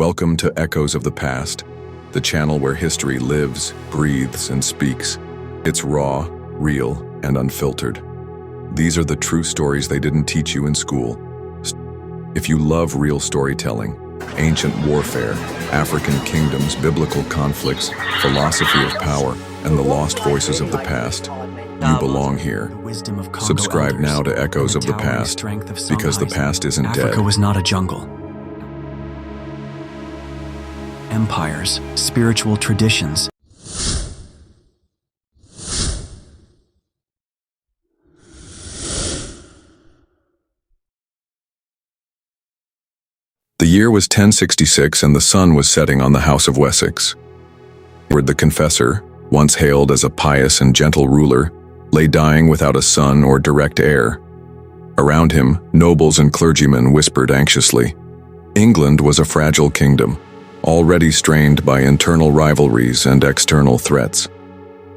Welcome to Echoes of the Past, the channel where history lives, breathes, and speaks. It's raw, real, and unfiltered. These are the true stories they didn't teach you in school. If you love real storytelling, ancient warfare, African kingdoms, biblical conflicts, philosophy of power, and the lost voices of the past, you belong here. Subscribe now to Echoes of the Past, because the past isn't dead. Africa was not a jungle. Empires, spiritual traditions. The year was 1066 and the sun was setting on the House of Wessex. Edward the Confessor, once hailed as a pious and gentle ruler, lay dying without a son or direct heir. Around him, nobles and clergymen whispered anxiously. England was a fragile kingdom, already strained by internal rivalries and external threats.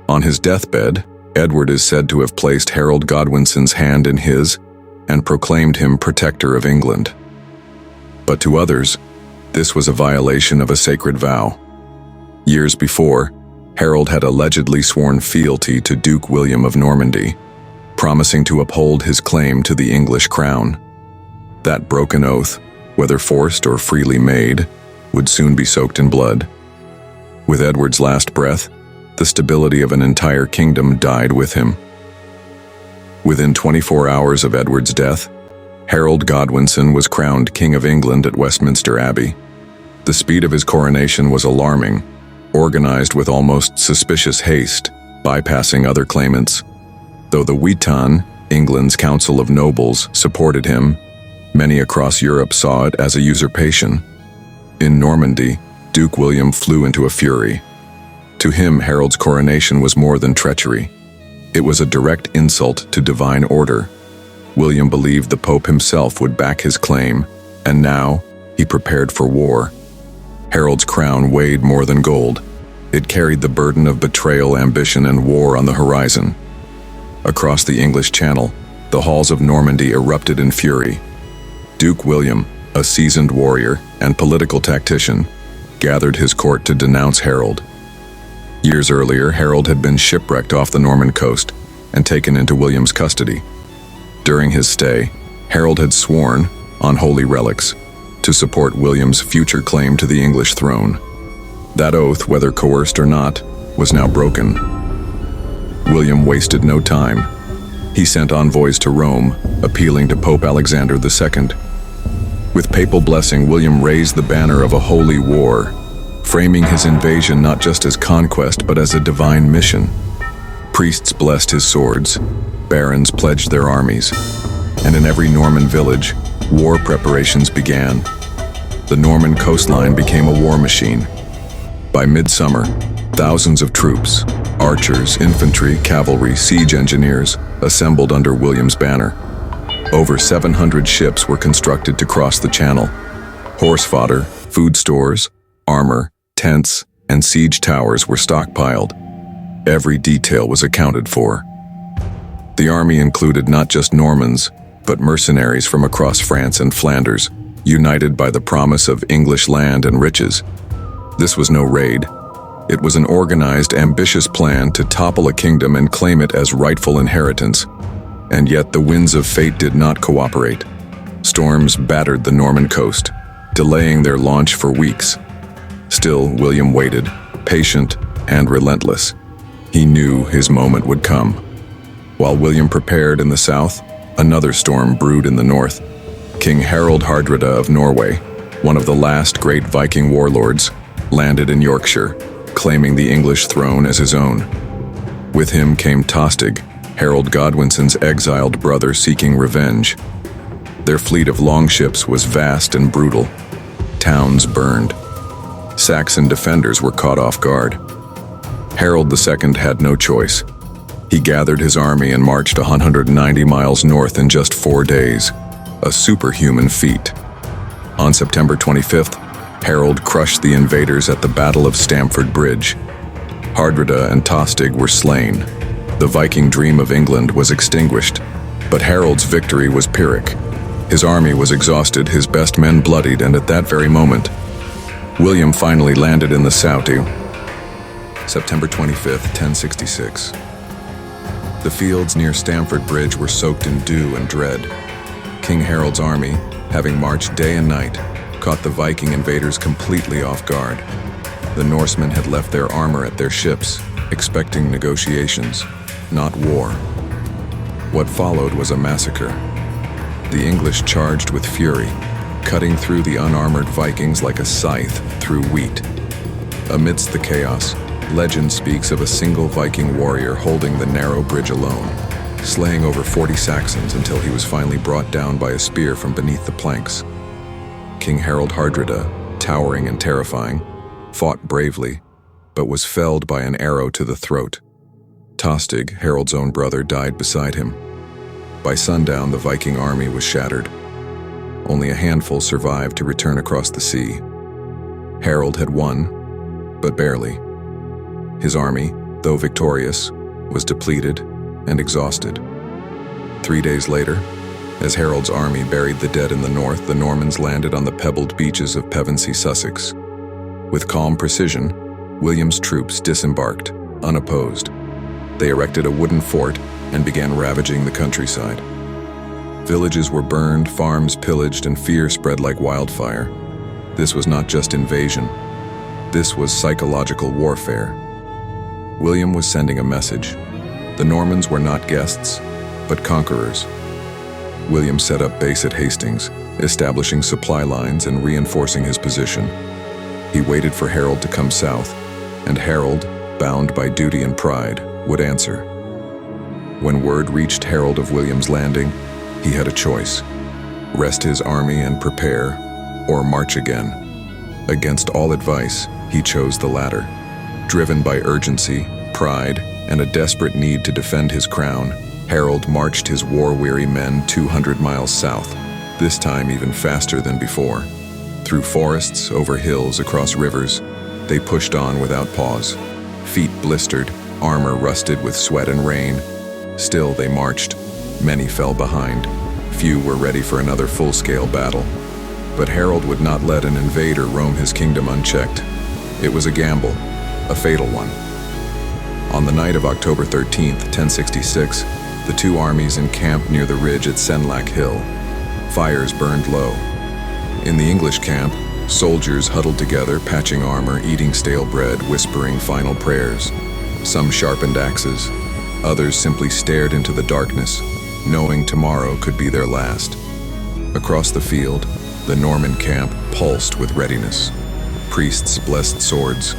On his deathbed, Edward is said to have placed Harold Godwinson's hand in his and proclaimed him protector of England. But to others, this was a violation of a sacred vow. Years before, Harold had allegedly sworn fealty to Duke William of Normandy, promising to uphold his claim to the English crown. That broken oath, whether forced or freely made, would soon be soaked in blood. With Edward's last breath, the stability of an entire kingdom died with him. Within 24 hours of Edward's death, Harold Godwinson was crowned King of England at Westminster Abbey. The speed of his coronation was alarming, organized with almost suspicious haste, bypassing other claimants. Though the Witan, England's Council of Nobles, supported him, many across Europe saw it as a usurpation. In Normandy, Duke William flew into a fury. To him, Harold's coronation was more than treachery. It was a direct insult to divine order. William believed the Pope himself would back his claim, and now he prepared for war. Harold's crown weighed more than gold. It carried the burden of betrayal, ambition, and war on the horizon. Across the English Channel, the halls of Normandy erupted in fury. Duke William, a seasoned warrior and political tactician, gathered his court to denounce Harold. Years earlier, Harold had been shipwrecked off the Norman coast and taken into William's custody. During his stay, Harold had sworn, on holy relics, to support William's future claim to the English throne. That oath, whether coerced or not, was now broken. William wasted no time. He sent envoys to Rome, appealing to Pope Alexander II. With papal blessing, William raised the banner of a holy war, framing his invasion not just as conquest but as a divine mission. Priests blessed his swords, barons pledged their armies, and in every Norman village, war preparations began. The Norman coastline became a war machine. By midsummer, thousands of troops, archers, infantry, cavalry, siege engineers, assembled under William's banner. Over 700 ships were constructed to cross the channel. Horse fodder, food stores, armor, tents, and siege towers were stockpiled. Every detail was accounted for. The army included not just Normans, but mercenaries from across France and Flanders, united by the promise of English land and riches. This was no raid. It was an organized, ambitious plan to topple a kingdom and claim it as rightful inheritance. And yet the winds of fate did not cooperate. Storms battered the Norman coast, delaying their launch for weeks. Still, William waited, patient and relentless. He knew his moment would come. While William prepared in the south, another storm brewed in the north. King Harald Hardrada of Norway, one of the last great Viking warlords, landed in Yorkshire, claiming the English throne as his own. With him came Tostig, Harold Godwinson's exiled brother seeking revenge. Their fleet of longships was vast and brutal. Towns burned. Saxon defenders were caught off guard. Harold II had no choice. He gathered his army and marched 190 miles north in just 4 days, a superhuman feat. On September 25th, Harold crushed the invaders at the Battle of Stamford Bridge. Hardrada and Tostig were slain. The Viking dream of England was extinguished, but Harold's victory was Pyrrhic. His army was exhausted, his best men bloodied, and at that very moment, William finally landed in the South. September 25th, 1066. The fields near Stamford Bridge were soaked in dew and dread. King Harold's army, having marched day and night, caught the Viking invaders completely off guard. The Norsemen had left their armor at their ships, expecting negotiations, not war. What followed was a massacre. The English charged with fury, cutting through the unarmored Vikings like a scythe through wheat. Amidst the chaos, legend speaks of a single Viking warrior holding the narrow bridge alone, slaying over 40 Saxons until he was finally brought down by a spear from beneath the planks. King Harold Hardrada, towering and terrifying, fought bravely, but was felled by an arrow to the throat. Tostig, Harold's own brother, died beside him. By sundown, the Viking army was shattered. Only a handful survived to return across the sea. Harold had won, but barely. His army, though victorious, was depleted and exhausted. 3 days later, as Harold's army buried the dead in the north, the Normans landed on the pebbled beaches of Pevensey, Sussex. With calm precision, William's troops disembarked, unopposed. They erected a wooden fort and began ravaging the countryside. Villages were burned, farms pillaged, and fear spread like wildfire. This was not just invasion. This was psychological warfare. William was sending a message. The Normans were not guests, but conquerors. William set up base at Hastings, establishing supply lines and reinforcing his position. He waited for Harold to come south, and Harold, bound by duty and pride, would answer. When word reached Harold of William's landing, he had a choice: rest his army and prepare, or march again. Against all advice, he chose the latter. Driven by urgency, pride, and a desperate need to defend his crown, Harold marched his war-weary men 200 miles south, this time even faster than before. Through forests, over hills, across rivers, they pushed on without pause. Feet blistered, armor rusted with sweat and rain. Still they marched. Many fell behind. Few were ready for another full-scale battle. But Harold would not let an invader roam his kingdom unchecked. It was a gamble, a fatal one. On the night of October 13th, 1066, the two armies encamped near the ridge at Senlac Hill. Fires burned low. In the English camp, soldiers huddled together, patching armor, eating stale bread, whispering final prayers. Some sharpened axes. Others simply stared into the darkness, knowing tomorrow could be their last. Across the field, the Norman camp pulsed with readiness. Priests blessed swords.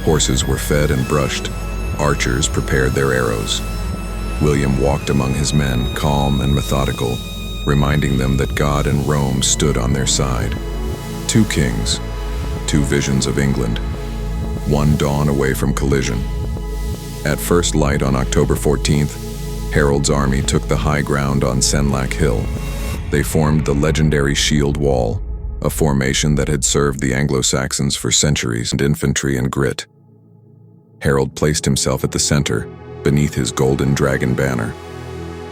Horses were fed and brushed. Archers prepared their arrows. William walked among his men, calm and methodical, reminding them that God and Rome stood on their side. Two kings, two visions of England, one dawn away from collision. At first light on October 14th, Harold's army took the high ground on Senlac Hill. They formed the legendary Shield Wall, a formation that had served the Anglo-Saxons for centuries, and infantry and grit. Harold placed himself at the center, beneath his golden dragon banner.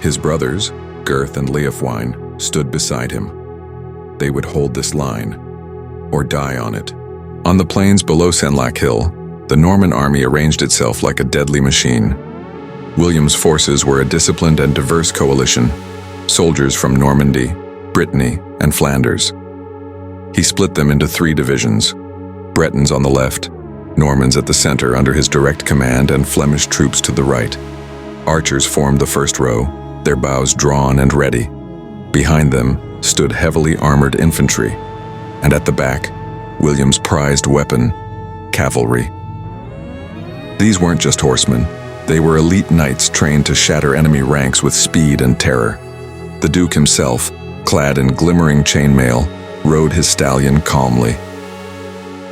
His brothers, Gurth and Leofwine, stood beside him. They would hold this line, or die on it. On the plains below Senlac Hill, the Norman army arranged itself like a deadly machine. William's forces were a disciplined and diverse coalition, soldiers from Normandy, Brittany, and Flanders. He split them into 3 divisions: Bretons on the left, Normans at the center under his direct command, and Flemish troops to the right. Archers formed the first row, their bows drawn and ready. Behind them stood heavily armored infantry, and at the back, William's prized weapon, cavalry. These weren't just horsemen. They were elite knights trained to shatter enemy ranks with speed and terror. The Duke himself, clad in glimmering chainmail, rode his stallion calmly.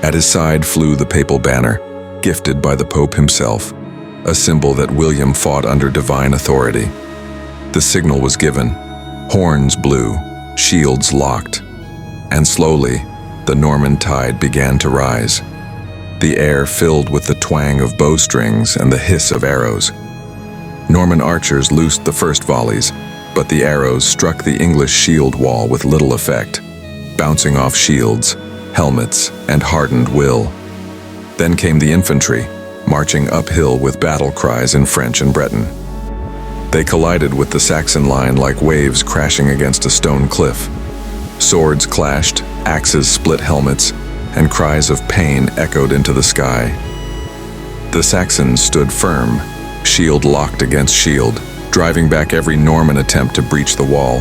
At his side flew the papal banner, gifted by the Pope himself, a symbol that William fought under divine authority. The signal was given, horns blew, shields locked, and slowly, the Norman tide began to rise. The air filled with the twang of bowstrings and the hiss of arrows. Norman archers loosed the first volleys, but the arrows struck the English shield wall with little effect. Bouncing off shields, helmets, and hardened will. Then came the infantry, marching uphill with battle cries in French and Breton. They collided with the Saxon line like waves crashing against a stone cliff. Swords clashed, axes split helmets, and cries of pain echoed into the sky. The Saxons stood firm, shield locked against shield, driving back every Norman attempt to breach the wall.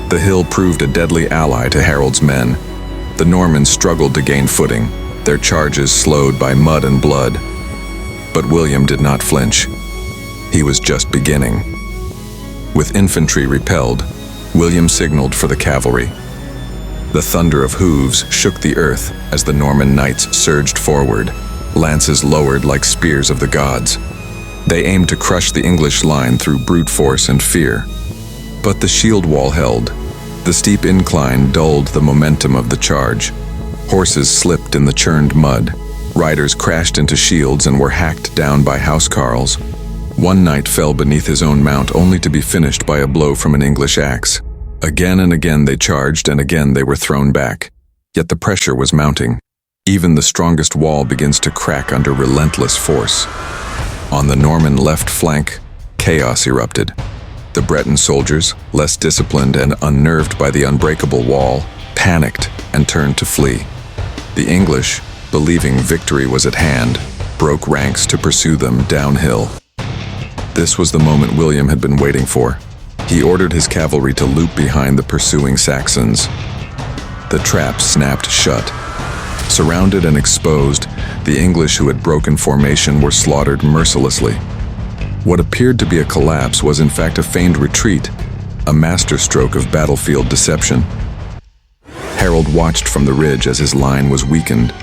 The hill proved a deadly ally to Harold's men. The Normans struggled to gain footing, their charges slowed by mud and blood. But William did not flinch. He was just beginning. With infantry repelled, William signaled for the cavalry. The thunder of hooves shook the earth as the Norman knights surged forward, lances lowered like spears of the gods. They aimed to crush the English line through brute force and fear. But the shield wall held. The steep incline dulled the momentum of the charge. Horses slipped in the churned mud. Riders crashed into shields and were hacked down by housecarls. One knight fell beneath his own mount only to be finished by a blow from an English axe. Again and again they charged, and again they were thrown back. Yet the pressure was mounting. Even the strongest wall begins to crack under relentless force. On the Norman left flank, chaos erupted. The Breton soldiers, less disciplined and unnerved by the unbreakable wall, panicked and turned to flee. The English, believing victory was at hand, broke ranks to pursue them downhill. This was the moment William had been waiting for. He ordered his cavalry to loop behind the pursuing Saxons. The trap snapped shut. Surrounded and exposed, the English who had broken formation were slaughtered mercilessly. What appeared to be a collapse was in fact a feigned retreat, a masterstroke of battlefield deception. Harold watched from the ridge as his line was weakened,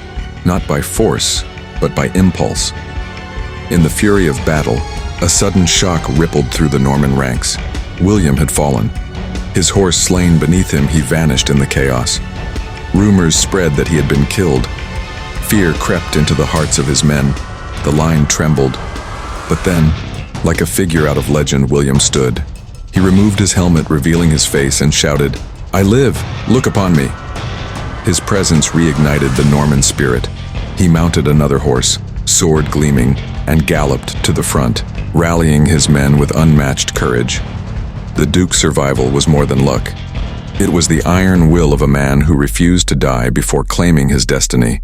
not by force, but by impulse. In the fury of battle, a sudden shock rippled through the Norman ranks. William had fallen. His horse slain beneath him, he vanished in the chaos. Rumors spread that he had been killed. Fear crept into the hearts of his men. The line trembled. But then, like a figure out of legend, William stood. He removed his helmet, revealing his face, and shouted, "I live! Look upon me!" His presence reignited the Norman spirit. He mounted another horse, sword gleaming, and galloped to the front, rallying his men with unmatched courage. The Duke's survival was more than luck. It was the iron will of a man who refused to die before claiming his destiny.